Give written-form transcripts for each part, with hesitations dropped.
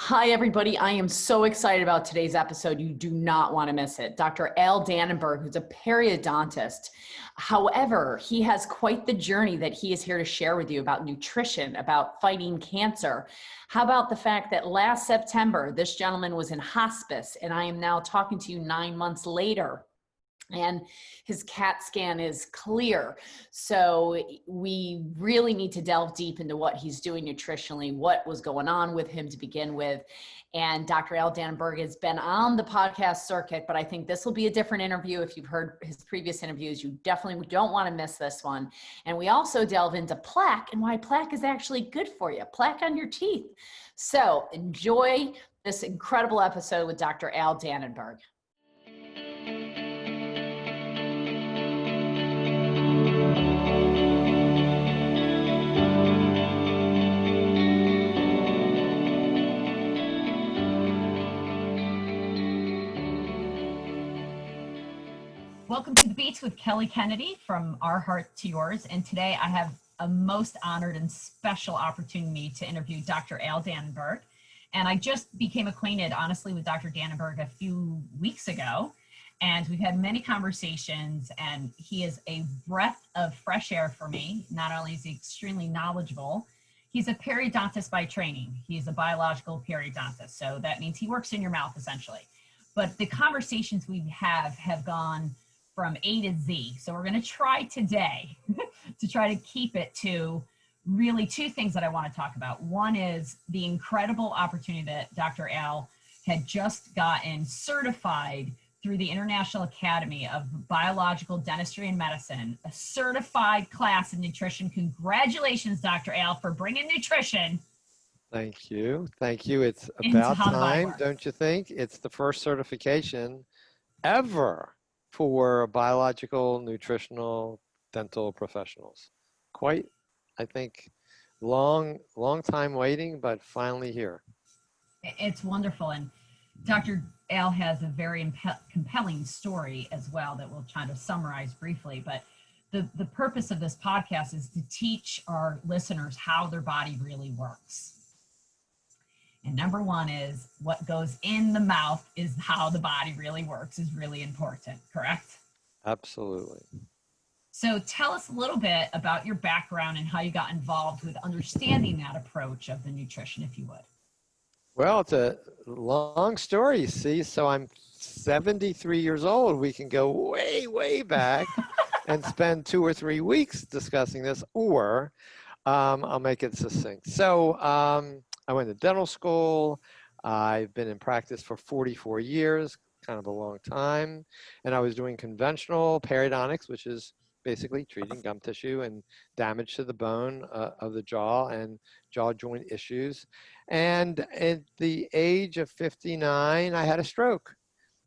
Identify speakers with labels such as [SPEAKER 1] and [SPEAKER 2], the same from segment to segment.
[SPEAKER 1] Hi, everybody. I am so excited about today's episode. You do not want to miss it. Dr. Danenberg, who's a periodontist. However, he has quite the journey that he is here to share with you about nutrition, about fighting cancer. How about the fact that last September, this gentleman was in hospice, and I am now talking to you 9 months later. And his CAT scan is clear. So we really need to delve deep into what he's doing nutritionally, what was going on with him to begin with. And Dr. Danenberg has been on the podcast circuit, but I think this will be a different interview. If you've heard his previous interviews, you definitely don't want to miss this one. And we also delve into plaque and why plaque is actually good for you, plaque on your teeth. So enjoy this incredible episode with Dr. Danenberg. Welcome to the Beats with Kelly Kennedy from Our Heart to Yours. And today I have a most honored and special opportunity to interview Dr. Danenberg. And I just became acquainted, honestly, with Dr. Danenberg a few weeks ago. And we've had many conversations, and he is a breath of fresh air for me. Not only is he extremely knowledgeable, he's a periodontist by training. He's a biological periodontist. So that means he works in your mouth, essentially. But the conversations we have gone from A to Z. So we're going to try today to try to keep it to really two things that I want to talk about. One is the incredible opportunity that Dr. Al had just gotten certified through the International Academy of Biological Dentistry and Medicine, a certified class in nutrition. Congratulations, Dr. Al, for bringing nutrition.
[SPEAKER 2] Thank you. Thank you. It's about time, don't you think? It's the first certification ever for biological, nutritional, dental professionals. Quite, I think, long time waiting, but finally here.
[SPEAKER 1] It's wonderful. And Dr. Al has a very compelling story as well that we'll try to summarize briefly. But the purpose of this podcast is to teach our listeners how their body really works. And number one is what goes in the mouth is how the body really works is really important, correct?
[SPEAKER 2] Absolutely.
[SPEAKER 1] So tell us a little bit about your background and how you got involved with understanding that approach of the nutrition, if you would.
[SPEAKER 2] Well, it's a long story, see? So I'm 73 years old. We can go way, way back and spend 2 or 3 weeks discussing this, or I'll make it succinct. So I went to dental school. I've been in practice for 44 years, kind of a long time. And I was doing conventional periodontics, which is basically treating gum tissue and damage to the bone of the jaw and jaw joint issues. And at the age of 59, I had a stroke.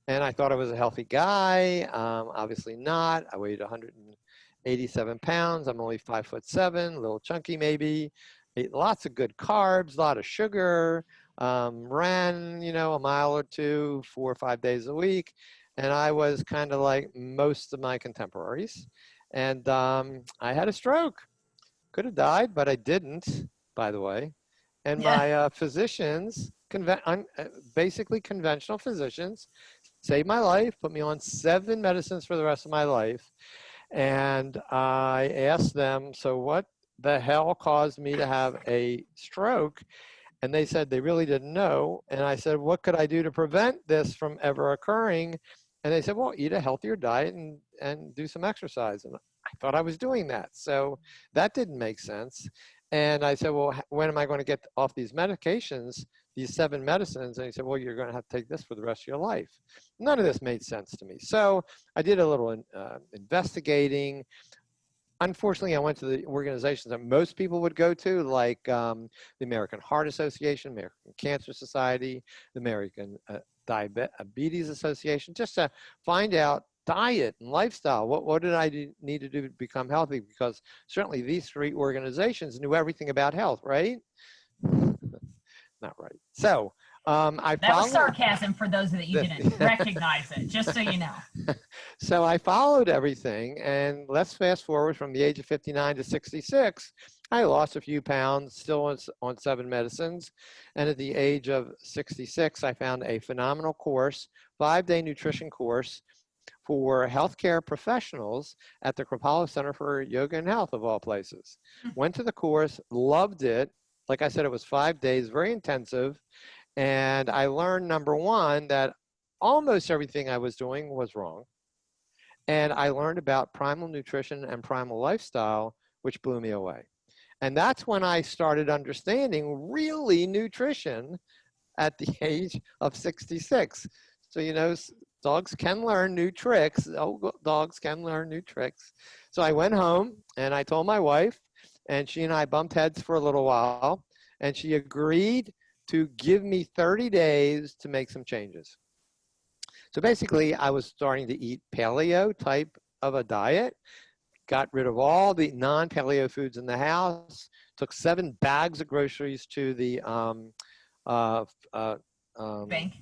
[SPEAKER 2] And I thought I was a healthy guy. Obviously not. I weighed 187 pounds. I'm only 5'7", a little chunky maybe. Ate lots of good carbs, a lot of sugar, ran, a mile or two, 4 or 5 days a week. And I was kind of like most of my contemporaries. And I had a stroke. Could have died, but I didn't, by the way. And my physicians, basically conventional physicians, saved my life, put me on 7 medicines for the rest of my life. And I asked them, so what the hell caused me to have a stroke? And they said they really didn't know. And I said, what could I do to prevent this from ever occurring? And they said, well, eat a healthier diet and do some exercise. And I thought I was doing that. So that didn't make sense. And I said, well, when am I going to get off these medications, these 7 medicines? And he said, well, you're going to have to take this for the rest of your life. None of this made sense to me. So I did a little investigating. Unfortunately, I went to the organizations that most people would go to, like the American Heart Association, American Cancer Society, the American Diabetes Association, just to find out diet and lifestyle. What did I need to do to become healthy? Because certainly these 3 organizations knew everything about health, right? not right. So I
[SPEAKER 1] That was
[SPEAKER 2] followed.
[SPEAKER 1] sarcasm for those that you didn't recognize it, just so you know.
[SPEAKER 2] So I followed everything, and let's fast forward from the age of 59 to 66. I lost a few pounds, still on 7 medicines. And at the age of 66, I found a phenomenal course, 5-day nutrition course for healthcare professionals at the Kripalu Center for Yoga and Health, of all places. Went to the course, loved it. Like I said, it was 5 days, very intensive. And I learned, number one, that almost everything I was doing was wrong. And I learned about primal nutrition and primal lifestyle, which blew me away. And that's when I started understanding really nutrition at the age of 66. So, you know, dogs can learn new tricks. Oh, dogs can learn new tricks. So I went home and I told my wife, and she and I bumped heads for a little while, and she agreed to give me 30 days to make some changes. So basically, I was starting to eat paleo type of a diet, got rid of all the non-paleo foods in the house, took 7 bags of groceries to the
[SPEAKER 1] Bank.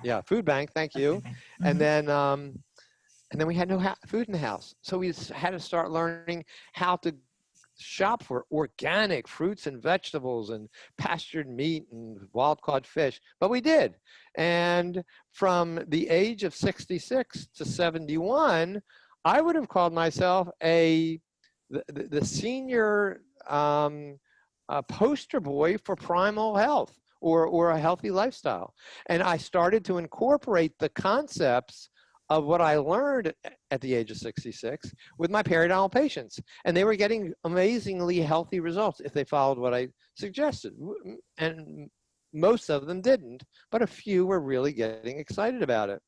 [SPEAKER 2] yeah, food bank, thank you. And then we had no food in the house. So we had to start learning how to shop for organic fruits and vegetables and pastured meat and wild-caught fish, but we did. And from the age of 66 to 71, I would have called myself the senior poster boy for primal health or a healthy lifestyle. And I started to incorporate the concepts of what I learned at the age of 66 with my periodontal patients. And they were getting amazingly healthy results if they followed what I suggested. And most of them didn't, but a few were really getting excited about it.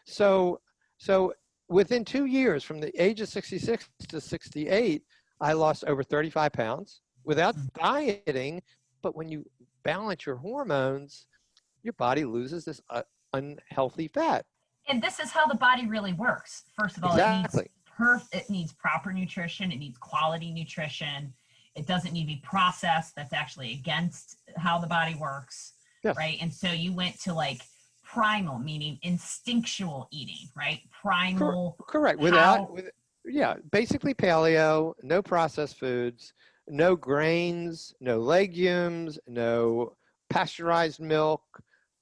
[SPEAKER 2] So within 2 years, from the age of 66 to 68, I lost over 35 pounds without dieting. But when you balance your hormones, your body loses this unhealthy fat.
[SPEAKER 1] And this is how the body really works. First of all,
[SPEAKER 2] Exactly.
[SPEAKER 1] it needs proper nutrition. It needs quality nutrition. It doesn't need to be processed. That's actually against how the body works,
[SPEAKER 2] Yes.
[SPEAKER 1] right? And so you went to like primal, meaning instinctual eating, right? Primal.
[SPEAKER 2] Correct. Yeah, basically paleo, no processed foods, no grains, no legumes, no pasteurized milk,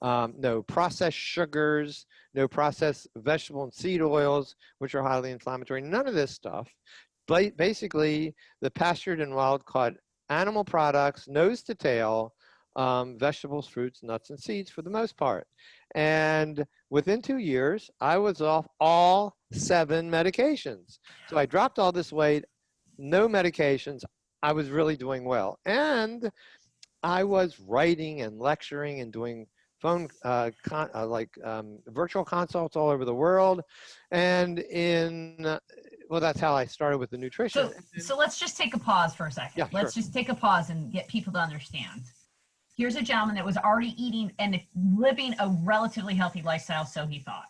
[SPEAKER 2] no processed sugars, no processed vegetable and seed oils, which are highly inflammatory, none of this stuff. Basically, the pastured and wild-caught animal products, nose to tail, vegetables, fruits, nuts, and seeds for the most part. And within 2 years, I was off all 7 medications. So I dropped all this weight, no medications. I was really doing well. And I was writing and lecturing and doing phone, virtual consults all over the world. And well, that's how I started with the nutrition.
[SPEAKER 1] So let's just take a pause for a second.
[SPEAKER 2] Yeah,
[SPEAKER 1] let's just take a pause and get people to understand. Here's a gentleman that was already eating and living a relatively healthy lifestyle, so he thought.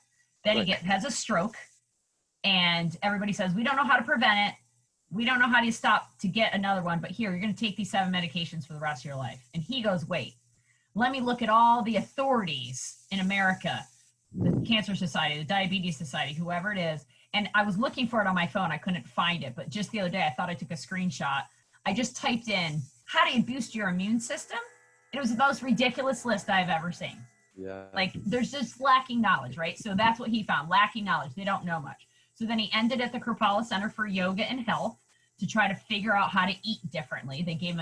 [SPEAKER 1] Then he has a stroke, and everybody says, we don't know how to prevent it. We don't know how to stop to get another one, but here, you're going to take these 7 medications for the rest of your life. And he goes, wait, let me look at all the authorities in America, the Cancer Society, the Diabetes Society, whoever it is. And I was looking for it on my phone. I couldn't find it. But just the other day, I thought I took a screenshot. I just typed in, how do you boost your immune system? It was the most ridiculous list I've ever seen.
[SPEAKER 2] Yeah.
[SPEAKER 1] Like, there's just lacking knowledge, right? So that's what he found, lacking knowledge. They don't know much. So then he ended at the Kripalu Center for Yoga and Health to try to figure out how to eat differently. They gave him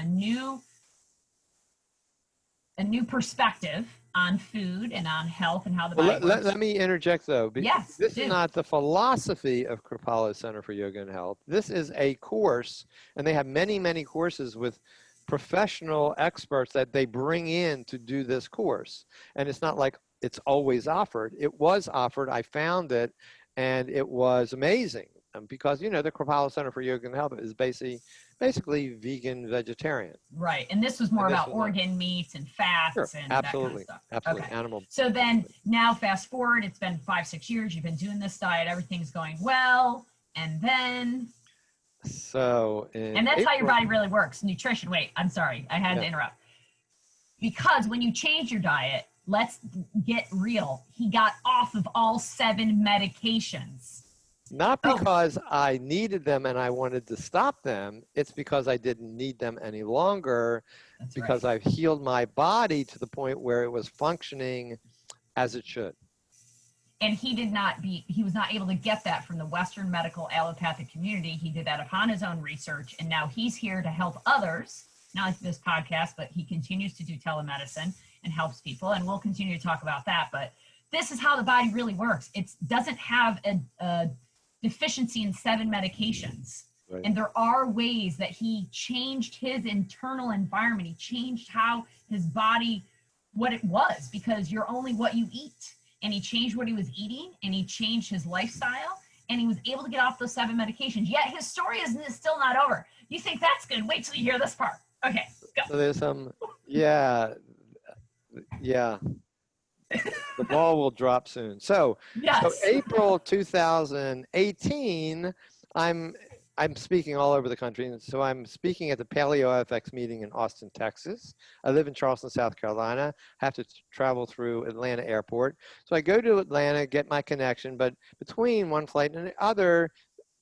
[SPEAKER 1] a new perspective on food and on health and how the body works.
[SPEAKER 2] Let me interject, though.
[SPEAKER 1] Yes,
[SPEAKER 2] this is not the philosophy of Kripalu Center for Yoga and Health. This is a course, and they have many, many courses with professional experts that they bring in to do this course. And it's not like it's always offered. It was offered. I found it, and it was amazing. Because, you know, the Kripalu Center for Yoga and Health is basically vegan vegetarian.
[SPEAKER 1] Right. And this was more about organ meats and fats and that kind of stuff.
[SPEAKER 2] Absolutely.
[SPEAKER 1] Okay.
[SPEAKER 2] Animal.
[SPEAKER 1] So then now fast forward, it's been 5-6 years. You've been doing this diet. Everything's going well. And then.
[SPEAKER 2] So.
[SPEAKER 1] And that's how your body really works. Nutrition. Wait, I'm sorry. I had to interrupt. Because when you change your diet, let's get real, he got off of all 7 medications.
[SPEAKER 2] Not
[SPEAKER 1] Oh,
[SPEAKER 2] because I needed them and I wanted to stop them. It's because I didn't need them any longer,
[SPEAKER 1] that's right.
[SPEAKER 2] because I've healed my body to the point where it was functioning as it should.
[SPEAKER 1] And he was not able to get that from the Western medical allopathic community. He did that upon his own research, and now he's here to help others, not like this podcast, but he continues to do telemedicine and helps people, and we'll continue to talk about that. But this is how the body really works. It doesn't have a deficiency in 7 medications.
[SPEAKER 2] Right.
[SPEAKER 1] And there are ways that he changed his internal environment. He changed how his body, what it was, because you're only what you eat. And he changed what he was eating, and he changed his lifestyle, and he was able to get off those 7 medications. Yet his story is still not over. You think that's good? Wait till you hear this part. Okay, go.
[SPEAKER 2] So there's some, yeah. The ball will drop soon. So,
[SPEAKER 1] Yes.
[SPEAKER 2] so April 2018, I'm speaking all over the country, and so I'm speaking at the PLAQUE meeting in Austin, Texas. I live in Charleston, South Carolina. I have to travel through Atlanta Airport. So I go to Atlanta, get my connection, but between one flight and the other,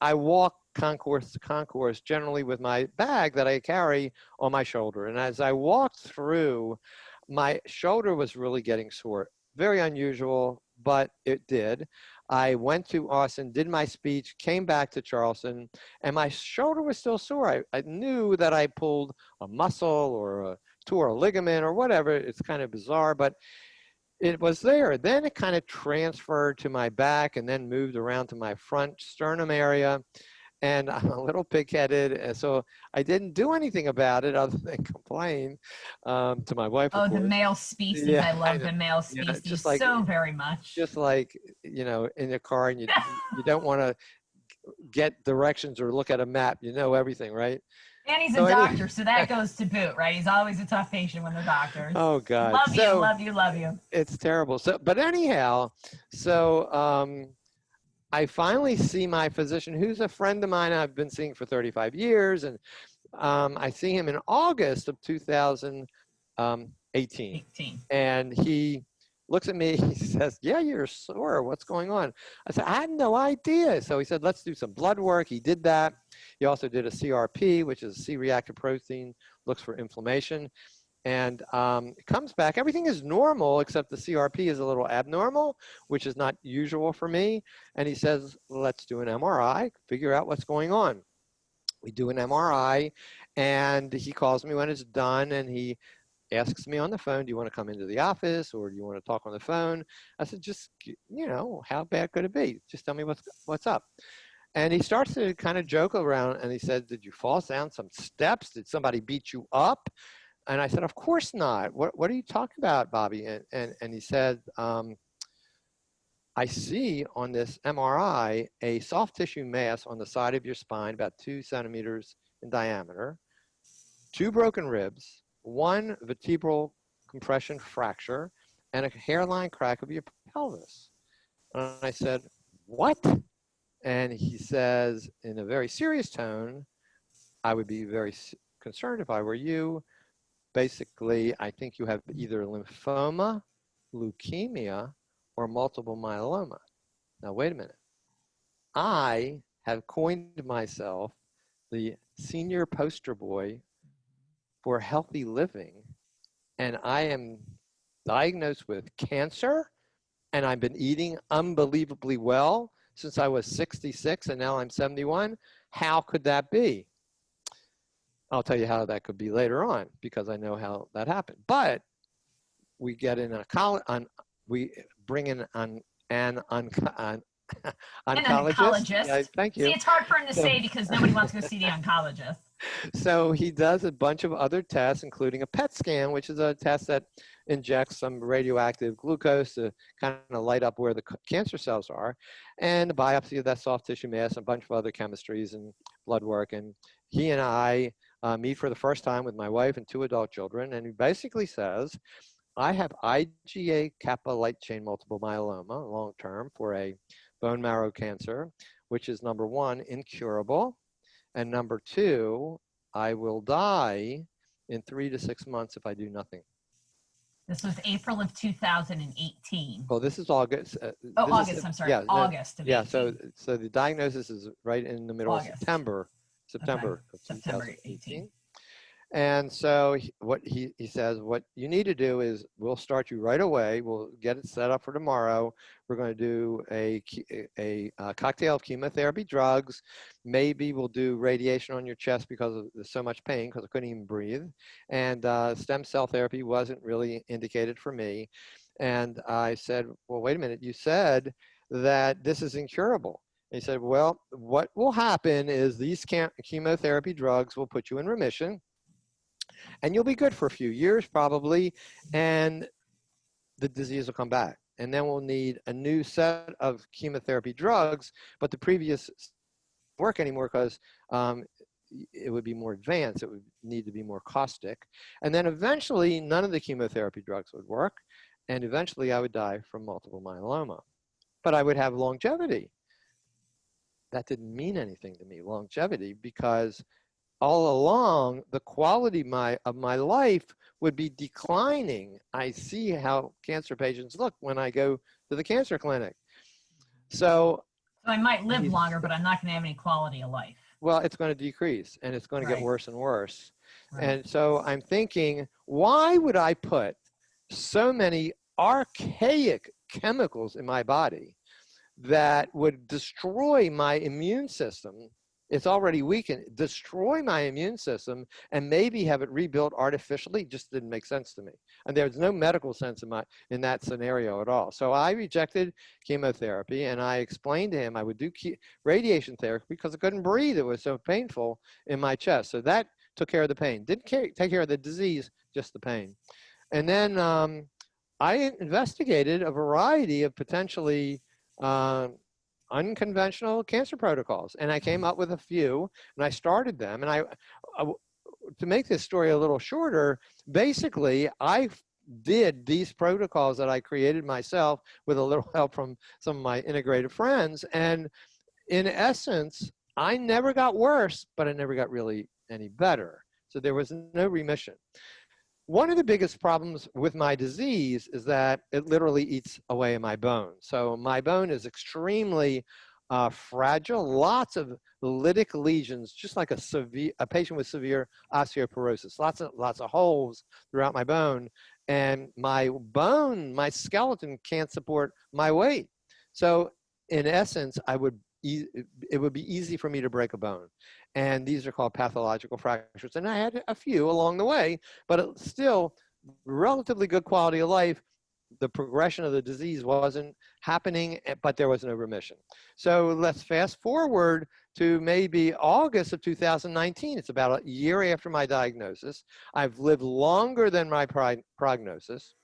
[SPEAKER 2] I walk concourse to concourse, generally with my bag that I carry on my shoulder. And as I walked through, my shoulder was really getting sore. Very unusual, but it did. I went to Austin, did my speech, came back to Charleston, and my shoulder was still sore. I knew that I pulled a muscle or tore a ligament or whatever. It's kind of bizarre, but it was there. Then it kind of transferred to my back and then moved around to my front sternum area. And I'm a little pig-headed, and so I didn't do anything about it other than complain to my wife, of
[SPEAKER 1] Oh, the
[SPEAKER 2] course.
[SPEAKER 1] male species.
[SPEAKER 2] Yeah,
[SPEAKER 1] I
[SPEAKER 2] I
[SPEAKER 1] love
[SPEAKER 2] know.
[SPEAKER 1] the male
[SPEAKER 2] Yeah,
[SPEAKER 1] species
[SPEAKER 2] just like,
[SPEAKER 1] so very much.
[SPEAKER 2] just like, you know, in your car and you don't want to get directions or look at a map, you know everything, right?
[SPEAKER 1] And he's a
[SPEAKER 2] So
[SPEAKER 1] doctor, so that goes to boot, right? He's always a tough patient when they're doctors.
[SPEAKER 2] oh God.
[SPEAKER 1] Love you,
[SPEAKER 2] So
[SPEAKER 1] love you, love you.
[SPEAKER 2] it's terrible. So, but anyhow, so I finally see my physician, who's a friend of mine I've been seeing for 35 years, and I see him in August of 2018,
[SPEAKER 1] 18.
[SPEAKER 2] and he looks at me, he says, yeah, you're sore, what's going on? I said, I had no idea. So he said, let's do some blood work. He did that. He also did a CRP, which is a C-reactive protein, looks for inflammation. And it comes back, everything is normal, except the CRP is a little abnormal, which is not usual for me. And he says, let's do an MRI, figure out what's going on. We do an MRI, and he calls me when it's done, and he asks me on the phone, do you want to come into the office, or do you want to talk on the phone? I said, just, you know, how bad could it be? Just tell me what's up. And he starts to kind of joke around, and he said, did you fall down some steps? Did somebody beat you up? And I said, of course not. What are you talking about, Bobby? And he said, I see on this MRI a soft tissue mass on the side of your spine, about 2 centimeters in diameter, 2 broken ribs, 1 vertebral compression fracture, and a hairline crack of your pelvis. And I said, what? And he says, in a very serious tone, I would be very concerned if I were you. Basically, I think you have either lymphoma, leukemia, or multiple myeloma. Now, wait a minute. I have coined myself the senior poster boy for healthy living, and I am diagnosed with cancer, and I've been eating unbelievably well since I was 66, and now I'm 71. How could that be? I'll tell you how that could be later on, because I know how that happened. But we get in we bring in an oncologist.
[SPEAKER 1] An oncologist.
[SPEAKER 2] Yeah, thank you.
[SPEAKER 1] See, it's hard for him to say because nobody wants to go see the oncologist.
[SPEAKER 2] So he does a bunch of other tests, including a PET scan, which is a test that injects some radioactive glucose to kind of light up where the cancer cells are, and a biopsy of that soft tissue mass, a bunch of other chemistries and blood work. And he and I meet for the first time with my wife and 2 adult children, and he basically says, I have IgA kappa light chain multiple myeloma long-term for a bone marrow cancer, which is number 1, incurable, and number 2, I will die in 3 to 6 months if I do nothing.
[SPEAKER 1] This was April of 2018.
[SPEAKER 2] Well, this is August.
[SPEAKER 1] Oh,
[SPEAKER 2] this
[SPEAKER 1] August,
[SPEAKER 2] is,
[SPEAKER 1] I'm sorry,
[SPEAKER 2] yeah,
[SPEAKER 1] August of
[SPEAKER 2] yeah.
[SPEAKER 1] 18.
[SPEAKER 2] So the diagnosis is right in the middle
[SPEAKER 1] August.
[SPEAKER 2] of September
[SPEAKER 1] Okay.
[SPEAKER 2] of
[SPEAKER 1] September
[SPEAKER 2] 2018.
[SPEAKER 1] 18.
[SPEAKER 2] And so what he says, what you need to do is we'll start you right away. We'll get it set up for tomorrow. We're going to do a cocktail of chemotherapy drugs. Maybe we'll do radiation on your chest because of so much pain because I couldn't even breathe. And stem cell therapy wasn't really indicated for me. And I said, well, wait a minute. You said that this is incurable. And he said, well, what will happen is these chemotherapy drugs will put you in remission. And you'll be good for a few years probably, and the disease will come back. And then we'll need a new set of chemotherapy drugs, but the previous won't work anymore because it would be more advanced. It would need to be more caustic. And then eventually none of the chemotherapy drugs would work. And eventually I would die from multiple myeloma, but I would have longevity. That didn't mean anything to me, longevity, because all along, the quality of my life would be declining. I see how cancer patients look when I go to the cancer clinic. So
[SPEAKER 1] I might live longer, but I'm not going to have any quality of life.
[SPEAKER 2] Well, it's going to decrease and it's going to get worse and worse.
[SPEAKER 1] Right.
[SPEAKER 2] And so I'm thinking, why would I put so many archaic chemicals in my body that would destroy my immune system? It's already weakened, destroy my immune system and maybe have it rebuilt artificially. Just didn't make sense to me. And there's no medical sense in that scenario at all. So I rejected chemotherapy and I explained to him I would do radiation therapy because I couldn't breathe. It was so painful in my chest. So that took care of the pain. Didn't take care of the disease, just the pain. And then I investigated a variety of potentially unconventional cancer protocols. And I came up with a few and I started them. And to make this story a little shorter, basically I did these protocols that I created myself with a little help from some of my integrative friends. And in essence, I never got worse, but I never got really any better. So there was no remission. One of the biggest problems with my disease is that it literally eats away at my bone. So my bone is extremely fragile, lots of lytic lesions, just like a patient with severe osteoporosis, lots of holes throughout my bone. And my bone, my skeleton can't support my weight. So in essence, it would be easy for me to break a bone. And these are called pathological fractures. And I had a few along the way, but it's still relatively good quality of life. The progression of the disease wasn't happening, but there was no remission. So let's fast forward to maybe August of 2019. It's about a year after my diagnosis. I've lived longer than my prognosis.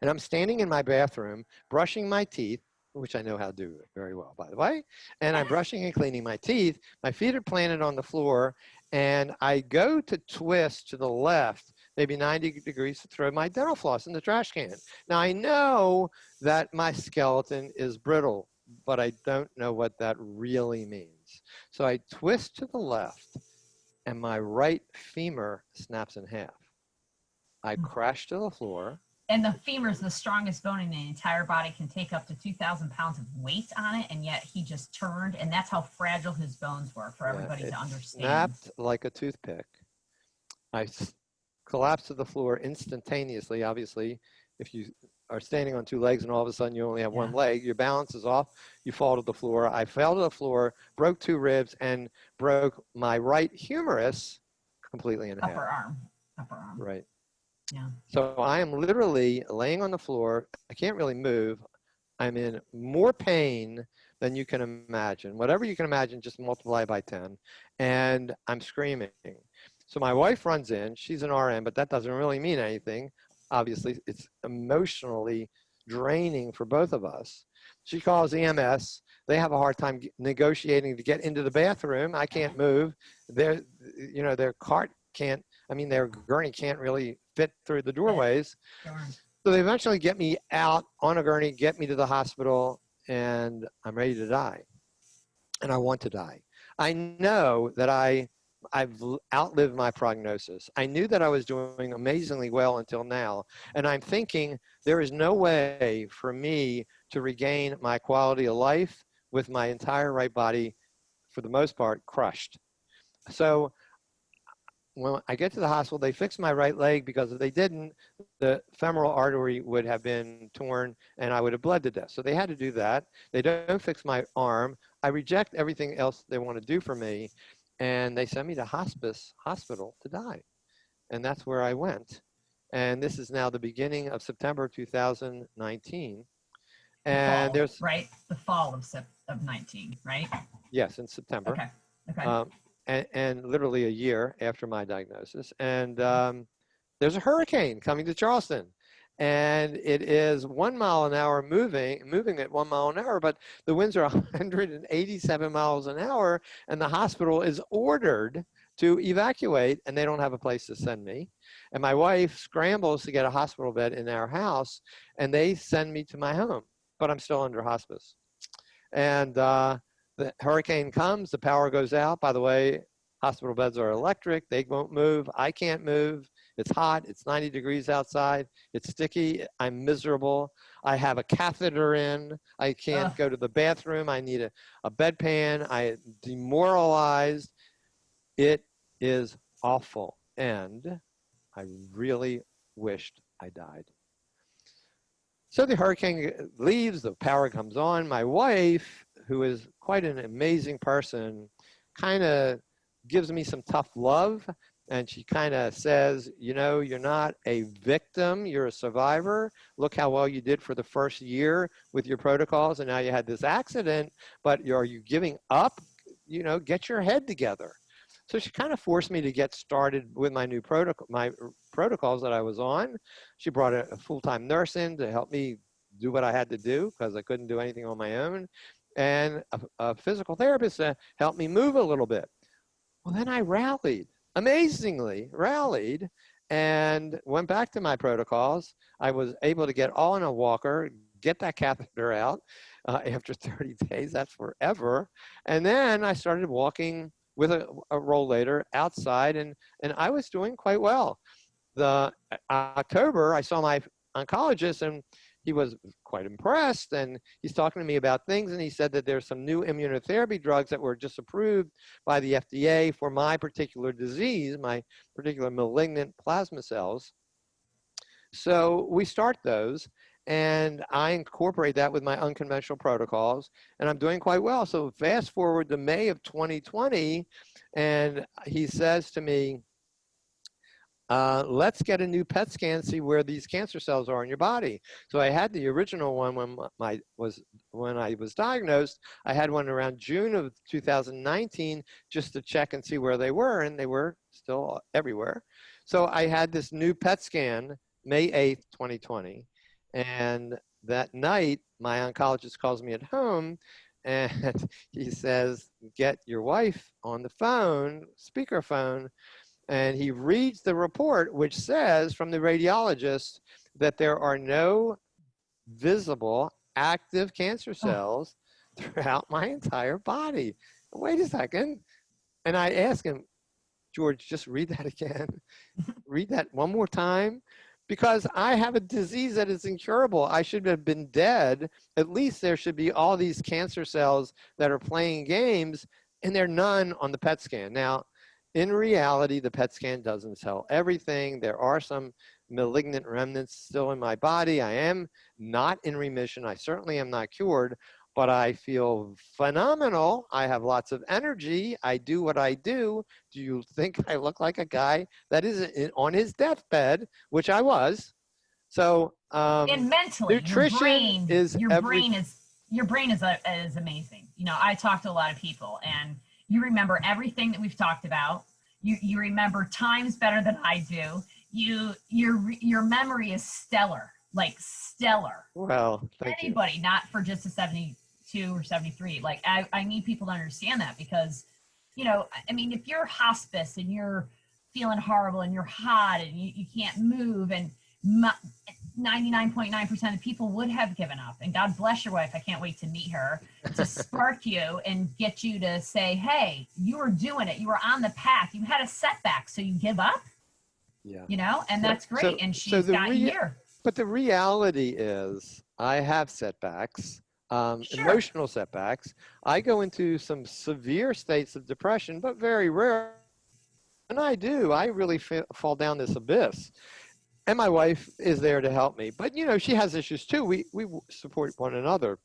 [SPEAKER 2] And I'm standing in my bathroom, brushing my teeth, which I know how to do very well, by the way. And I'm brushing and cleaning my teeth. My feet are planted on the floor. And I go to twist to the left, maybe 90 degrees, to throw my dental floss in the trash can. Now, I know that my skeleton is brittle, but I don't know what that really means. So I twist to the left, and my right femur snaps in half. I crash to the floor.
[SPEAKER 1] And the femur is the strongest bone in the entire body, can take up to 2,000 pounds of weight on it, and yet he just turned, and that's how fragile his bones were for everybody to understand.
[SPEAKER 2] Snapped like a toothpick. I collapsed to the floor instantaneously. Obviously, if you are standing on two legs and all of a sudden you only have one leg, your balance is off, you fall to the floor. I fell to the floor, broke 2 ribs, and broke my right humerus completely in half.
[SPEAKER 1] Upper arm.
[SPEAKER 2] Right.
[SPEAKER 1] Yeah.
[SPEAKER 2] So I am literally laying on the floor. I can't really move. I'm in more pain than you can imagine. Whatever you can imagine, just multiply by 10. And I'm screaming. So my wife runs in. She's an RN, but that doesn't really mean anything. Obviously, it's emotionally draining for both of us. She calls EMS. They have a hard time negotiating to get into the bathroom. I can't move. Their cart can't, their gurney can't really fit through the doorways.
[SPEAKER 1] Sure.
[SPEAKER 2] So they eventually get me out on a gurney, get me to the hospital, and I'm ready to die. And I want to die. I know that outlived my prognosis. I knew that I was doing amazingly well until now. And I'm thinking there is no way for me to regain my quality of life with my entire right body, for the most part, crushed. So when I get to the hospital, they fix my right leg, because if they didn't, the femoral artery would have been torn and I would have bled to death. So they had to do that. They don't fix my arm. I reject everything else they want to do for me. And they send me to hospice hospital to die. And that's where I went. And this is now the beginning of September 2019. And
[SPEAKER 1] Fall, right? The fall of 19, right?
[SPEAKER 2] Yes, in September.
[SPEAKER 1] Okay. Okay.
[SPEAKER 2] And literally a year after my diagnosis. And there's a hurricane coming to Charleston. And it is 1 mile an hour moving at 1 mile an hour, but the winds are 187 miles an hour, and the hospital is ordered to evacuate, and they don't have a place to send me. And my wife scrambles to get a hospital bed in our house, and they send me to my home, but I'm still under hospice. And the hurricane comes, the power goes out. By the way, hospital beds are electric. They won't move. I can't move. It's hot. It's 90 degrees outside. It's sticky. I'm miserable. I have a catheter in. I can't go to the bathroom. I need a bedpan. I demoralized. It is awful. And I really wished I died. So the hurricane leaves, the power comes on. My wife, who is quite an amazing person, kind of gives me some tough love. And she kind of says, you know, you're not a victim, you're a survivor. Look how well you did for the first year with your protocols, and now you had this accident, but are you giving up? You know, get your head together. So she kind of forced me to get started with my new protocols that I was on. She brought a full-time nurse in to help me do what I had to do, because I couldn't do anything on my own, and a physical therapist to help me move a little bit. Well, then I rallied, amazingly rallied, and went back to my protocols. I was able to get all in a walker, get that catheter out after 30 days. That's forever. And then I started walking with a rollator outside, and I was doing quite well. The October, I saw my oncologist, and he was quite impressed, and he's talking to me about things, and he said that there's some new immunotherapy drugs that were just approved by the FDA for my particular disease, my particular malignant plasma cells. So we start those, and I incorporate that with my unconventional protocols, and I'm doing quite well. So fast forward to May of 2020, and he says to me, let's get a new PET scan, see where these cancer cells are in your body. So I had the original one when I was diagnosed. I had one around June of 2019 just to check and see where they were, and they were still everywhere. So I had this new PET scan May 8th, 2020. And that night, my oncologist calls me at home, and he says, get your wife on the phone, speakerphone, and he reads the report, which says from the radiologist that there are no visible active cancer cells throughout my entire body. Wait a second. And I ask him, George, just read that again. Read that one more time. Because I have a disease that is incurable. I should have been dead. At least there should be all these cancer cells that are playing games, and there are none on the PET scan. Now, in reality, the PET scan doesn't tell everything. There are some malignant remnants still in my body. I am not in remission. I certainly am not cured, but I feel phenomenal. I have lots of energy. I do what I do. Do you think I look like a guy that is on his deathbed, which I was? So
[SPEAKER 1] and mentally,
[SPEAKER 2] nutrition
[SPEAKER 1] your brain is amazing. You know, I talk to a lot of people, and you remember everything that we've talked about. You remember times better than I do. Your memory is stellar, like stellar.
[SPEAKER 2] Well, thank
[SPEAKER 1] anybody,
[SPEAKER 2] you.
[SPEAKER 1] Not for just a 72 or 73. Like I need people to understand that, because, you know, I mean, if you're hospice and you're feeling horrible and you're hot and you can't move, and 99.9% of people would have given up. And God bless your wife. I can't wait to meet her to spark you and get you to say, hey, you were doing it. You were on the path. You had a setback. So you give up,
[SPEAKER 2] Yeah.
[SPEAKER 1] you know, and that's great. And she's got you here.
[SPEAKER 2] But the reality is I have setbacks,
[SPEAKER 1] Sure.
[SPEAKER 2] emotional setbacks. I go into some severe states of depression, but very rare. And I do. I really fall down this abyss. And my wife is there to help me. But, you know, she has issues too. We support one another.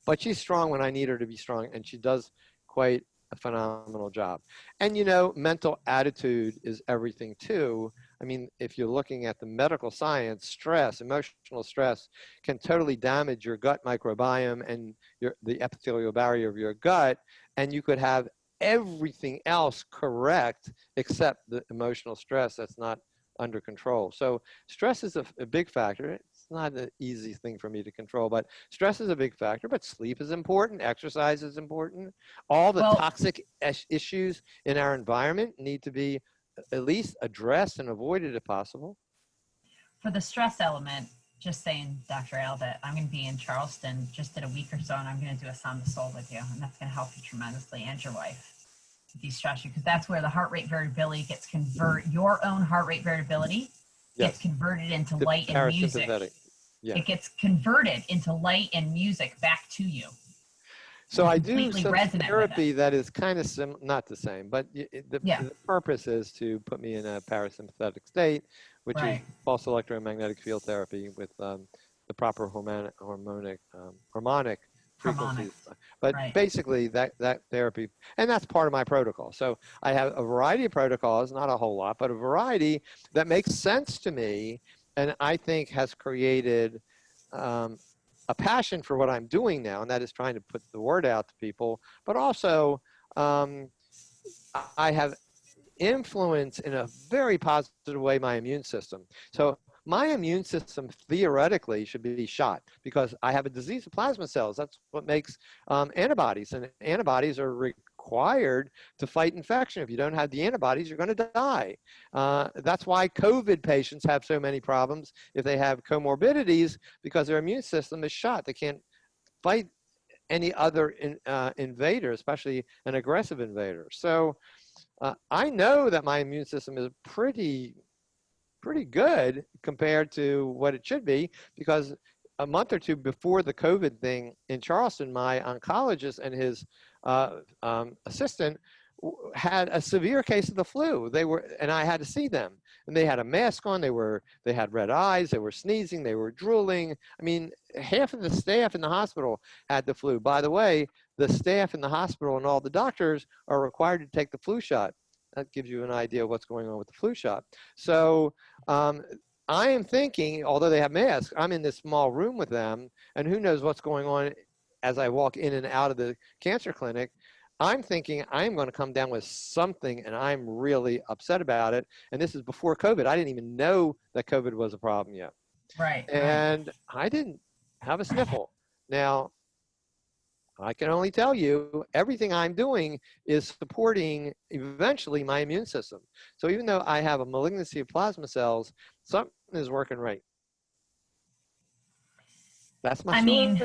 [SPEAKER 2] But she's strong when I need her to be strong, and she does quite a phenomenal job. And, you know, mental attitude is everything too. I mean, if you're looking at the medical science, stress, emotional stress can totally damage your gut microbiome and the epithelial barrier of your gut, and you could have everything else correct except the emotional stress that's not under control. So stress is a big factor. It's not an easy thing for me to control, but stress is a big factor. But sleep is important. Exercise is important. All the toxic issues in our environment need to be at least addressed and avoided if possible.
[SPEAKER 1] For the stress element, just saying, Dr. Al, that I'm going to be in Charleston just in a week or so, and I'm going to do a Sound the Soul with you, and that's going to help you tremendously, and your wife, to de-stress you, because that's where the heart rate variability gets your own heart rate variability gets converted into light and music.
[SPEAKER 2] Yeah.
[SPEAKER 1] It gets converted into light and music back to you.
[SPEAKER 2] So I do some therapy that is kind of not the same, but the purpose is to put me in a parasympathetic state, which is pulse electromagnetic field therapy with the proper harmonic frequencies. But basically that therapy, and that's part of my protocol. So I have a variety of protocols, not a whole lot, but a variety that makes sense to me, and I think has created a passion for what I'm doing now, and that is trying to put the word out to people, but also I have influence in a very positive way my immune system. So my immune system theoretically should be shot because I have a disease of plasma cells. That's what makes antibodies, and antibodies are required to fight infection. If you don't have the antibodies, you're going to die. That's why COVID patients have so many problems if they have comorbidities, because their immune system is shot. They can't fight any other invader, especially an aggressive invader. So I know that my immune system is pretty good compared to what it should be, because a month or two before the COVID thing in Charleston, my oncologist and his assistant had a severe case of the flu. And I had to see them, and they had a mask on. They had red eyes. They were sneezing. They were drooling. I mean, half of the staff in the hospital had the flu. By the way, the staff in the hospital and all the doctors are required to take the flu shot. That gives you an idea of what's going on with the flu shot. So I am thinking, although they have masks, I'm in this small room with them, and who knows what's going on as I walk in and out of the cancer clinic. I'm thinking I'm going to come down with something, and I'm really upset about it. And this is before COVID. I didn't even know that COVID was a problem yet.
[SPEAKER 1] Right.
[SPEAKER 2] And I didn't have a sniffle. Now, I can only tell you everything I'm doing is supporting eventually my immune system. So even though I have a malignancy of plasma cells, something is working right. That's my story.
[SPEAKER 1] I mean,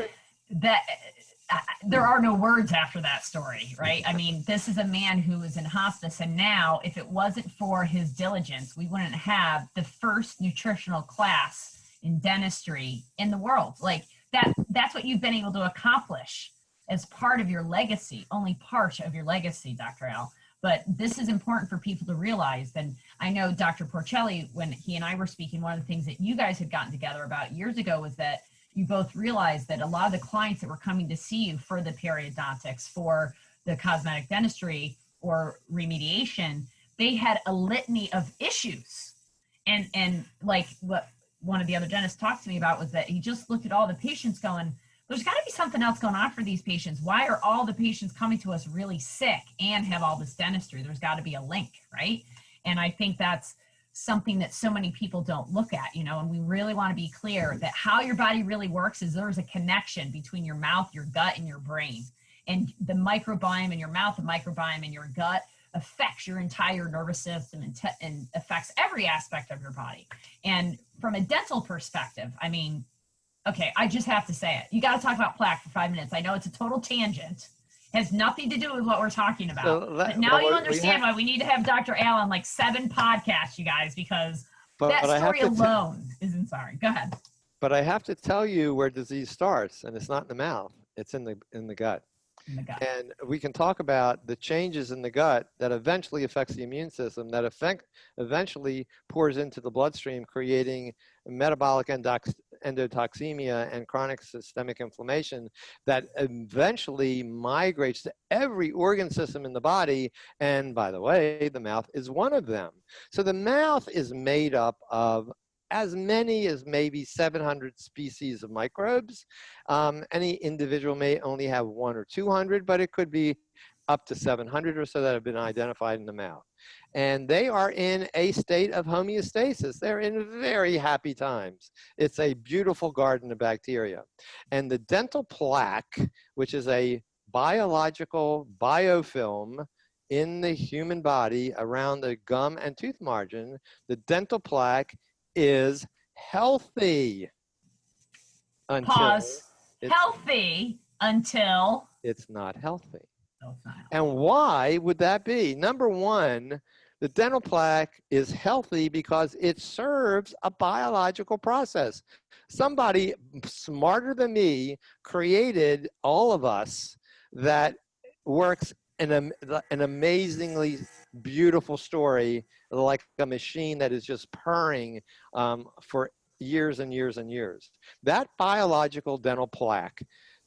[SPEAKER 1] there are no words after that story, right? I mean, this is a man who was in hospice, and now if it wasn't for his diligence, we wouldn't have the first nutritional class in dentistry in the world. Like that's what you've been able to accomplish as part of your legacy, only part of your legacy, Dr. Al. But this is important for people to realize. And I know Dr. Porcelli, when he and I were speaking, one of the things that you guys had gotten together about years ago was that you both realized that a lot of the clients that were coming to see you for the periodontics, for the cosmetic dentistry or remediation, they had a litany of issues. And like what one of the other dentists talked to me about was that he just looked at all the patients going, there's got to be something else going on for these patients. Why are all the patients coming to us really sick and have all this dentistry? There's got to be a link, right? And I think that's something that so many people don't look at, you know, and we really want to be clear that how your body really works is there's a connection between your mouth, your gut, and your brain. And the microbiome in your mouth, the microbiome in your gut affects your entire nervous system and affects every aspect of your body. And from a dental perspective, I mean, okay, I just have to say it. You got to talk about plaque for 5 minutes. I know it's a total tangent. Has nothing to do with what we're talking about. But now you understand why we need to have Dr. Al on like 7 podcasts, you guys, because that story alone is inspiring. Go ahead.
[SPEAKER 2] But I have to tell you where disease starts, and it's not in the mouth. It's in the gut. And we can talk about the changes in the gut that eventually affects the immune system, that eventually pours into the bloodstream, creating metabolic endotoxemia and chronic systemic inflammation that eventually migrates to every organ system in the body. And by the way, the mouth is one of them. So the mouth is made up of as many as maybe 700 species of microbes. Any individual may only have 100 or 200, but it could be up to 700 or so that have been identified in the mouth. And they are in a state of homeostasis. They're in very happy times. It's a beautiful garden of bacteria. And the dental plaque, which is a biological biofilm in the human body around the gum and tooth margin, the dental plaque is healthy until
[SPEAKER 1] Pause. Healthy until
[SPEAKER 2] it's not healthy.
[SPEAKER 1] No, it's not healthy.
[SPEAKER 2] And why would that be? Number one, the dental plaque is healthy because it serves a biological process. Somebody smarter than me created all of us that works in an amazingly beautiful story, like a machine that is just purring for years and years and years. That biological dental plaque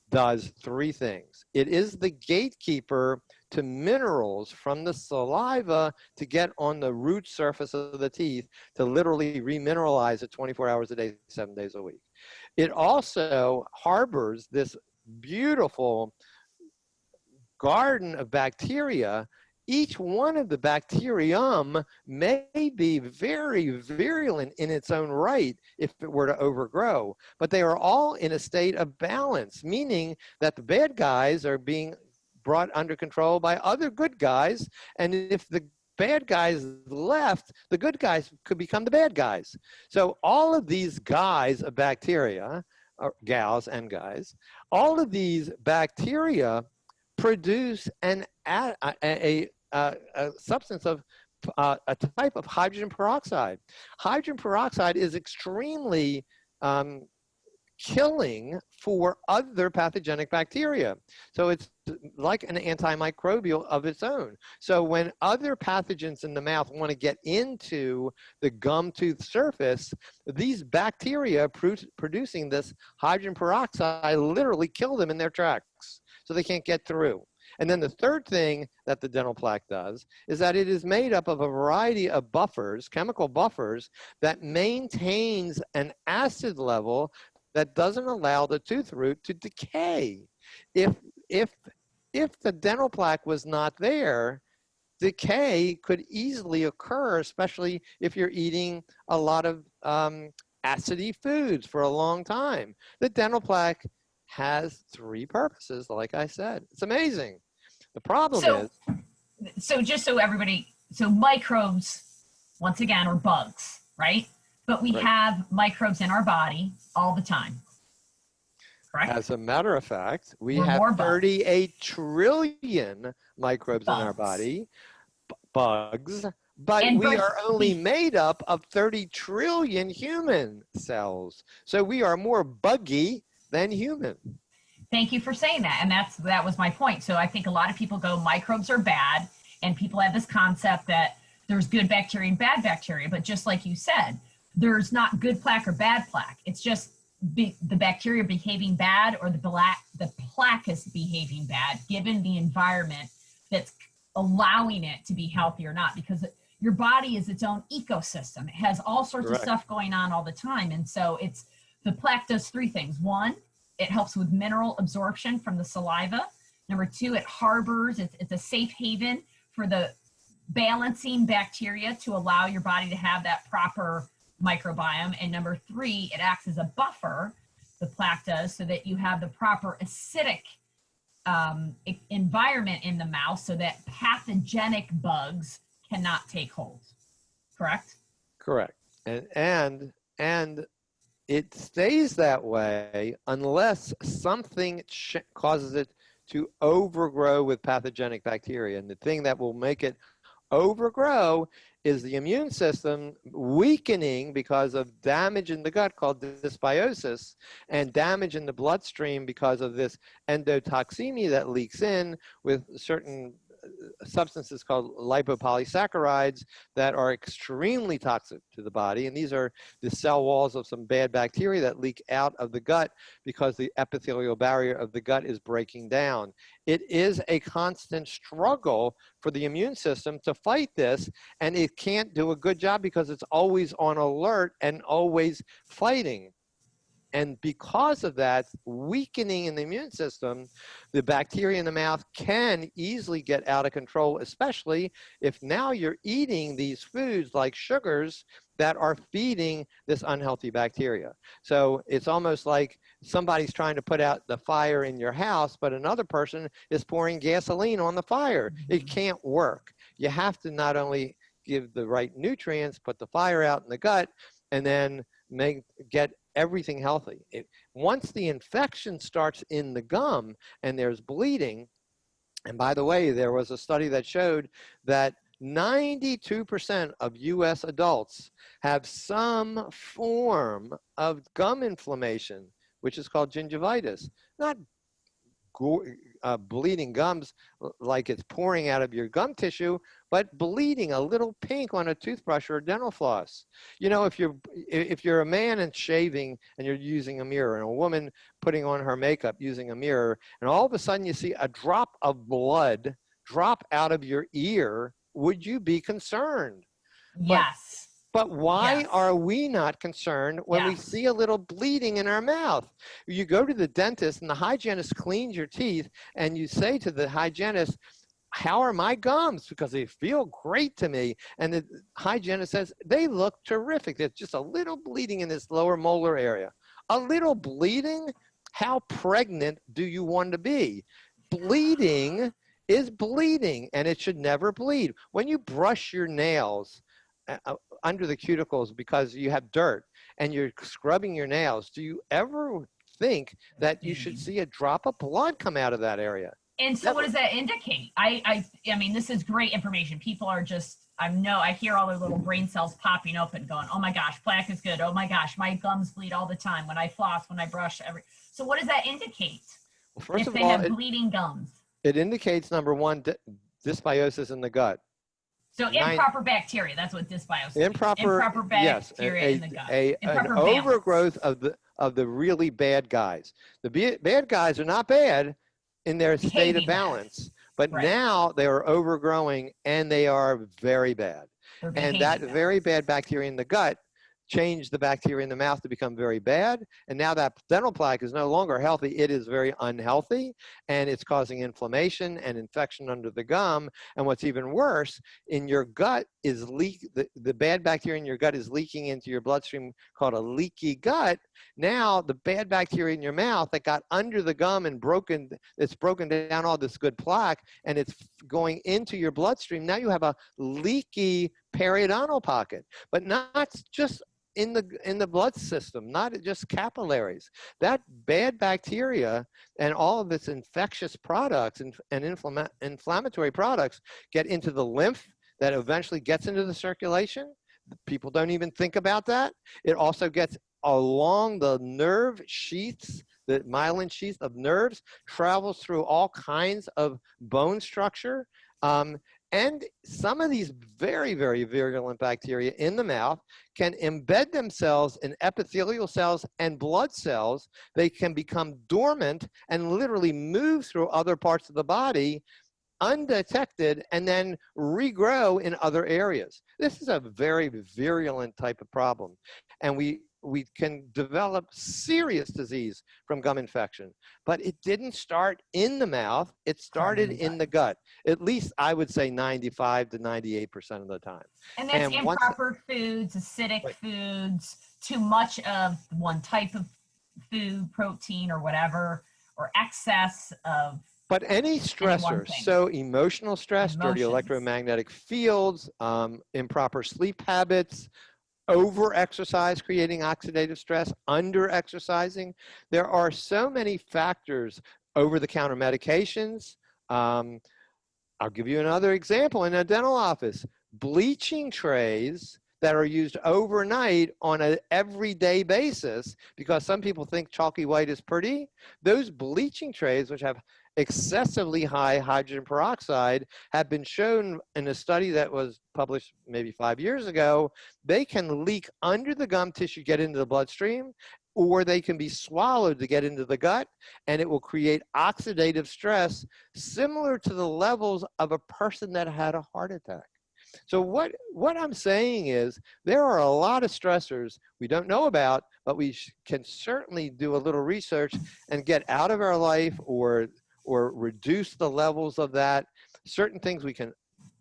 [SPEAKER 2] does 3 things. It is the gatekeeper to minerals from the saliva to get on the root surface of the teeth to literally remineralize it 24 hours a day, 7 days a week. It also harbors this beautiful garden of bacteria. Each one of the bacterium may be very virulent in its own right if it were to overgrow, but they are all in a state of balance, meaning that the bad guys are being brought under control by other good guys, and if the bad guys left, the good guys could become the bad guys. So all of these guys of bacteria, or gals and guys, all of these bacteria produce a substance of a type of hydrogen peroxide. Hydrogen peroxide is extremely killing for other pathogenic bacteria. So it's like an antimicrobial of its own. So when other pathogens in the mouth want to get into the gum tooth surface, these bacteria producing this hydrogen peroxide literally kill them in their tracks, so they can't get through. And then the third thing that the dental plaque does is that it is made up of a variety of buffers, chemical buffers, that maintains an acid level that doesn't allow the tooth root to decay. If the dental plaque was not there, decay could easily occur, especially if you're eating a lot of acidy foods for a long time. The dental plaque has 3 purposes, like I said. It's amazing. The problem is...
[SPEAKER 1] So just so everybody, so microbes, once again, are bugs, right? But we have microbes in our body all the time, correct?
[SPEAKER 2] As a matter of fact, we have 38 trillion microbes in our body, bugs, but we are only made up of 30 trillion human cells. So we are more buggy than human.
[SPEAKER 1] Thank you for saying that. And that was my point. So I think a lot of people go, microbes are bad, and people have this concept that there's good bacteria and bad bacteria. But just like you said, there's not good plaque or bad plaque. It's just the bacteria behaving bad, or the plaque is behaving bad, given the environment that's allowing it to be healthy or not, because your body is its own ecosystem. It has all sorts of stuff going on all the time. And so the plaque does 3 things. 1, it helps with mineral absorption from the saliva. Number 2, it harbors, it's a safe haven for the balancing bacteria to allow your body to have that proper microbiome. And number 3, it acts as a buffer, the plaque does, so that you have the proper acidic environment in the mouth so that pathogenic bugs cannot take hold. Correct?
[SPEAKER 2] Correct. And it stays that way unless something causes it to overgrow with pathogenic bacteria. And the thing that will make it overgrow is the immune system weakening because of damage in the gut called dysbiosis, and damage in the bloodstream because of this endotoxemia that leaks in with certain substances called lipopolysaccharides that are extremely toxic to the body. And these are the cell walls of some bad bacteria that leak out of the gut because the epithelial barrier of the gut is breaking down. It is a constant struggle for the immune system to fight this, and it can't do a good job because it's always on alert and always fighting. And because of that weakening in the immune system, the bacteria in the mouth can easily get out of control, especially if now you're eating these foods like sugars that are feeding this unhealthy bacteria. So it's almost like somebody's trying to put out the fire in your house, but another person is pouring gasoline on the fire. It can't work. You have to not only give the right nutrients, put the fire out in the gut, and then get everything healthy. Once the infection starts in the gum and there's bleeding, and by the way, there was a study that showed that 92% of US adults have some form of gum inflammation, which is called gingivitis. Not bleeding gums like it's pouring out of your gum tissue, but bleeding a little pink on a toothbrush or a dental floss. You know, if you're a man and shaving and you're using a mirror, and a woman putting on her makeup using a mirror, and all of a sudden you see a drop of blood drop out of your ear, would you be concerned?
[SPEAKER 1] Yes.
[SPEAKER 2] But why
[SPEAKER 1] Yes.
[SPEAKER 2] are we not concerned when we see a little bleeding in our mouth? You go to the dentist and the hygienist cleans your teeth, and you say to the hygienist, how are my gums? Because they feel great to me. And the hygienist says, they look terrific. There's just a little bleeding in this lower molar area. A little bleeding? How pregnant do you want to be? Bleeding is bleeding, and it should never bleed. When you brush your nails under the cuticles because you have dirt and you're scrubbing your nails, do you ever think that you should see a drop of blood come out of that area?
[SPEAKER 1] And so what does that indicate? I mean, this is great information. People are just, I hear all their little brain cells popping up and going, oh my gosh, plaque is good. Oh my gosh, my gums bleed all the time when I floss, when I brush. So what does that indicate?
[SPEAKER 2] Well, first
[SPEAKER 1] if
[SPEAKER 2] of
[SPEAKER 1] they
[SPEAKER 2] all,
[SPEAKER 1] have bleeding gums?
[SPEAKER 2] It indicates, number one, dysbiosis in the gut.
[SPEAKER 1] So improper bacteria, that's what dysbiosis means. Improper bacteria in the gut.
[SPEAKER 2] An overgrowth of the really bad guys. The bad guys are not bad in their state of balance, but now they are overgrowing and they are very bad. And that very bad bacteria in the gut change the bacteria in the mouth to become very bad. And now that dental plaque is no longer healthy, it is very unhealthy, and it's causing inflammation and infection under the gum. And what's even worse, in your gut is the bad bacteria in your gut is leaking into your bloodstream, called a leaky gut. Now the bad bacteria in your mouth that got under the gum and it's broken down all this good plaque, and it's going into your bloodstream. Now you have a leaky periodontal pocket, but not just in the blood system, not just capillaries. That bad bacteria and all of its infectious products and inflammatory products get into the lymph that eventually gets into the circulation. People don't even think about that. It also gets along the nerve sheaths, the myelin sheath of nerves, travels through all kinds of bone structure. And some of these very, very virulent bacteria in the mouth can embed themselves in epithelial cells and blood cells. They can become dormant and literally move through other parts of the body undetected and then regrow in other areas. This is a very virulent type of problem. And we can develop serious disease from gum infection. But it didn't start in the mouth, it started in the gut. At least I would say 95 to 98% of the time.
[SPEAKER 1] And that's improper foods, acidic foods, too much of one type of food, protein or whatever, or excess of
[SPEAKER 2] But any
[SPEAKER 1] Any one
[SPEAKER 2] stressor,
[SPEAKER 1] thing.
[SPEAKER 2] so emotional stress, dirty
[SPEAKER 1] Emotions.
[SPEAKER 2] electromagnetic fields, improper sleep habits, over-exercise creating oxidative stress, under-exercising. There are so many factors, over-the-counter medications. I'll give you another example in a dental office. Bleaching trays that are used overnight on an everyday basis, because some people think chalky white is pretty. Those bleaching trays, which have excessively high hydrogen peroxide, have been shown in a study that was published maybe 5 years ago, they can leak under the gum tissue, get into the bloodstream, or they can be swallowed to get into the gut, and it will create oxidative stress similar to the levels of a person that had a heart attack. So what I'm saying is there are a lot of stressors we don't know about, but we can certainly do a little research and get out of our life or reduce the levels of that. Certain things we can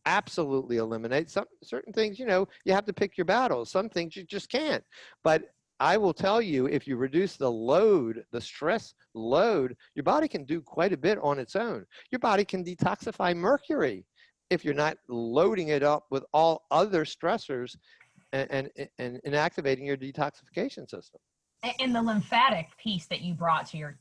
[SPEAKER 2] absolutely eliminate. Certain things, you know, you have to pick your battles. Some things you just can't. But I will tell you, if you reduce the load, the stress load, your body can do quite a bit on its own. Your body can detoxify mercury if you're not loading it up with all other stressors and inactivating your detoxification system.
[SPEAKER 1] And the lymphatic piece that you brought to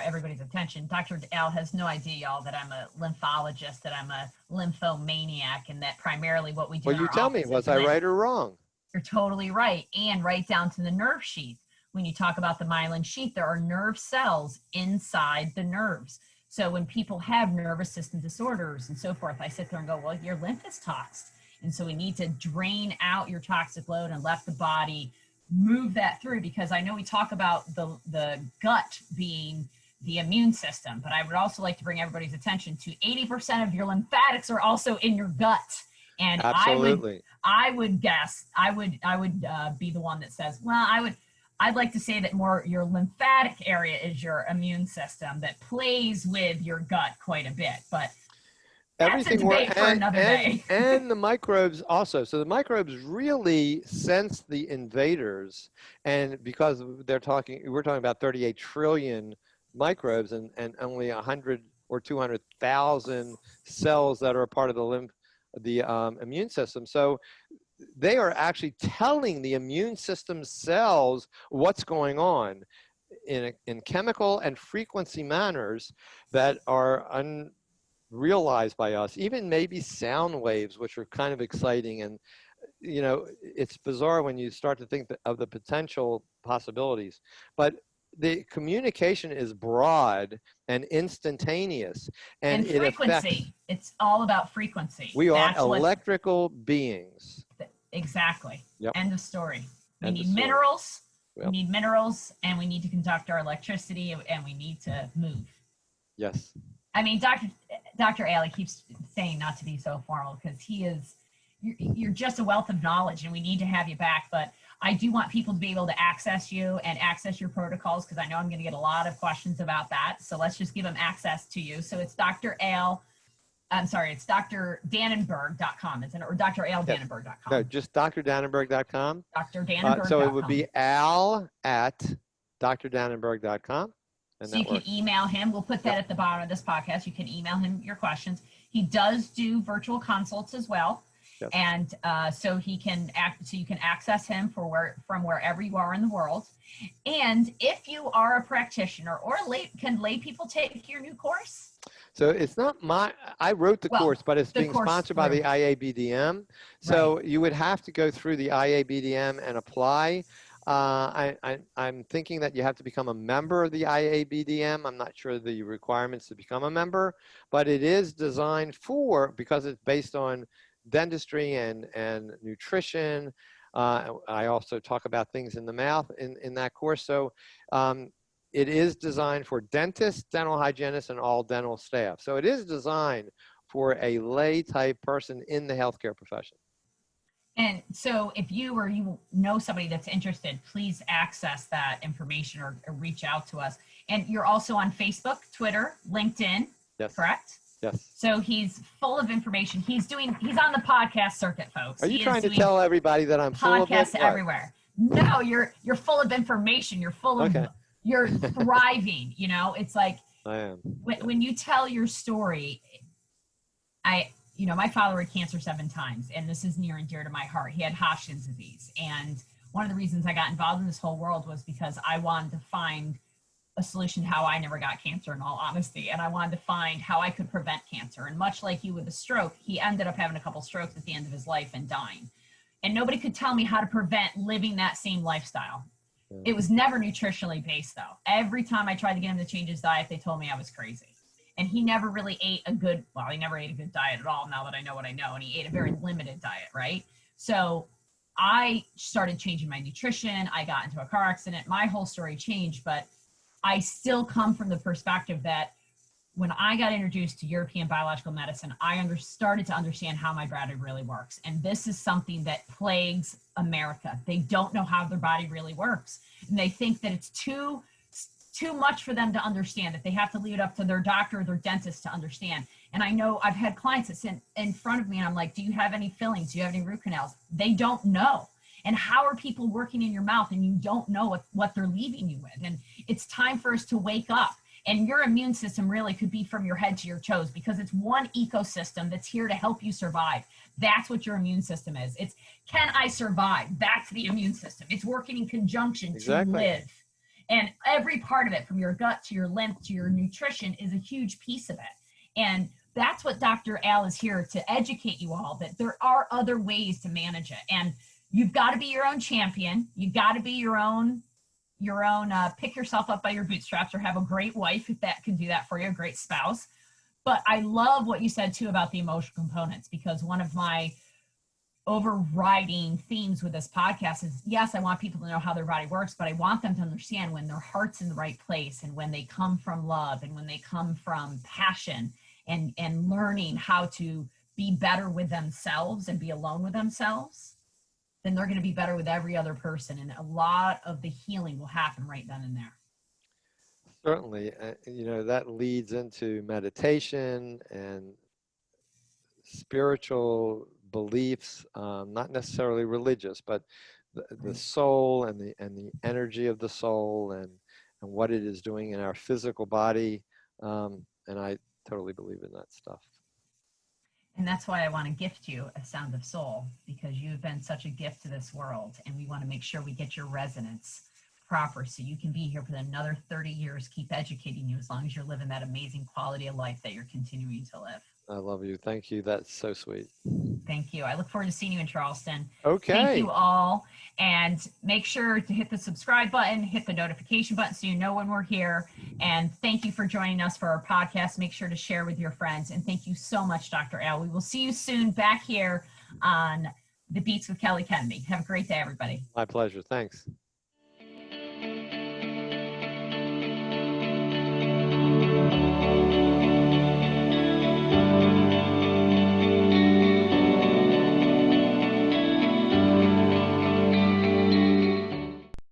[SPEAKER 1] everybody's attention, Dr. Al has no idea, y'all, that I'm a lymphologist, that I'm a lymphomaniac, and that primarily what we do.
[SPEAKER 2] Well, you tell me, was I right or wrong?
[SPEAKER 1] You're totally right. And right down to the nerve sheath. When you talk about the myelin sheath, there are nerve cells inside the nerves. So when people have nervous system disorders and so forth, I sit there and go, well, your lymph is toxed. And so we need to drain out your toxic load and let the body move that through, because I know we talk about the gut being the immune system, but I would also like to bring everybody's attention to 80% of your lymphatics are also in your gut. And
[SPEAKER 2] absolutely.
[SPEAKER 1] I would guess, I would be the one that says, well, I'd like to say that more your lymphatic area is your immune system that plays with your gut quite a bit, but that's a debate for another day.
[SPEAKER 2] And the microbes also. So the microbes really sense the invaders, and because we're talking about 38 trillion microbes and only 100 or 200,000 cells that are a part of the immune system. So they are actually telling the immune system cells what's going on in chemical and frequency manners that are unrealized by us, even maybe sound waves, which are kind of exciting. And, you know, it's bizarre when you start to think of the potential possibilities. But the communication is broad and instantaneous. And
[SPEAKER 1] frequency. It's all about frequency.
[SPEAKER 2] We are electrical beings.
[SPEAKER 1] Exactly.
[SPEAKER 2] Yep.
[SPEAKER 1] End of story. We need minerals. Yep. We need minerals, and we need to conduct our electricity, and we need to move.
[SPEAKER 2] Yes.
[SPEAKER 1] I mean, Dr. Alley keeps saying not to be so formal, because you're just a wealth of knowledge, and we need to have you back. But I do want people to be able to access you and access your protocols, because I know I'm going to get a lot of questions about that. So let's just give them access to you. So it's it's drdanenberg.com, isn't it? Or draldanenberg.com.
[SPEAKER 2] No, just drdanenberg.com.
[SPEAKER 1] drdanenberg.com.
[SPEAKER 2] So it would be al at drdanenberg.com.
[SPEAKER 1] So you can email him. We'll put that at the bottom of this podcast. You can email him your questions. He does do virtual consults as well. Yes. And so you can access him from wherever you are in the world. And if you are a practitioner or can lay people take your new course? So
[SPEAKER 2] it's not I wrote the course, but it's being sponsored by the IABDM. So right. You would have to go through the IABDM and apply. I'm thinking that you have to become a member of the IABDM. I'm not sure the requirements to become a member, but it is designed because it's based on dentistry and nutrition. I also talk about things in the mouth in that course. So it is designed for dentists, dental hygienists, and all dental staff. So it is designed for a lay type person in the healthcare profession.
[SPEAKER 1] And so if you know somebody that's interested, please access that information or reach out to us. And you're also on Facebook, Twitter, LinkedIn,
[SPEAKER 2] yes.
[SPEAKER 1] Correct?
[SPEAKER 2] Yes.
[SPEAKER 1] So he's full of information. He's on the podcast circuit, folks.
[SPEAKER 2] Are you trying to tell everybody that I'm full of it?
[SPEAKER 1] Podcasts everywhere. No, you're full of information. You're full of, you're thriving, you know, it's like
[SPEAKER 2] I am.
[SPEAKER 1] When you tell your story, my father had cancer 7 times, and this is near and dear to my heart. He had Hodgkin's disease. And one of the reasons I got involved in this whole world was because I wanted to find a solution to how I never got cancer, in all honesty. And I wanted to find how I could prevent cancer. And much like you with a stroke, he ended up having a couple strokes at the end of his life and dying. And nobody could tell me how to prevent living that same lifestyle. It was never nutritionally based, though. Every time I tried to get him to change his diet, they told me I was crazy. And he never really ate he never ate a good diet at all, now that I know what I know. And he ate a very limited diet, right? So I started changing my nutrition. I got into a car accident. My whole story changed, but I still come from the perspective that when I got introduced to European biological medicine, I started to understand how my body really works. And this is something that plagues America. They don't know how their body really works. And they think that it's too much for them to understand, that they have to leave it up to their doctor or their dentist to understand. And I know I've had clients that sit in front of me and I'm like, do you have any fillings? Do you have any root canals? They don't know. And how are people working in your mouth and you don't know what they're leaving you with? And it's time for us to wake up. And your immune system really could be from your head to your toes, because it's one ecosystem that's here to help you survive. That's what your immune system is. It's, can I survive? That's the immune system. It's working in conjunction to live. And every part of it, from your gut to your lymph to your nutrition, is a huge piece of it. And that's what Dr. Al is here to educate you all, that there are other ways to manage it. And you've got to be your own champion. You've got to be your own pick yourself up by your bootstraps, or have a great wife if that can do that for you, a great spouse. But I love what you said too about the emotional components, because one of my overriding themes with this podcast is, yes, I want people to know how their body works, but I want them to understand when their heart's in the right place, and when they come from love, and when they come from passion, and learning how to be better with themselves and be alone with themselves, then they're going to be better with every other person. And a lot of the healing will happen right then and there.
[SPEAKER 2] Certainly. That leads into meditation and spiritual beliefs, not necessarily religious, but the soul and the energy of the soul, and what it is doing in our physical body. And I totally believe in that stuff.
[SPEAKER 1] And that's why I want to gift you a Sound of Soul, because you've been such a gift to this world, and we want to make sure we get your resonance proper so you can be here for another 30 years, keep educating you, as long as you're living that amazing quality of life that you're continuing to live.
[SPEAKER 2] I love you. Thank you. That's so sweet.
[SPEAKER 1] Thank you. I look forward to seeing you in Charleston.
[SPEAKER 2] Okay.
[SPEAKER 1] Thank you all. And make sure to hit the subscribe button, hit the notification button so you know when we're here. And thank you for joining us for our podcast. Make sure to share with your friends. And thank you so much, Dr. Al. We will see you soon back here on The Beats with Kelly Kennedy. Have a great day, everybody.
[SPEAKER 2] My pleasure. Thanks.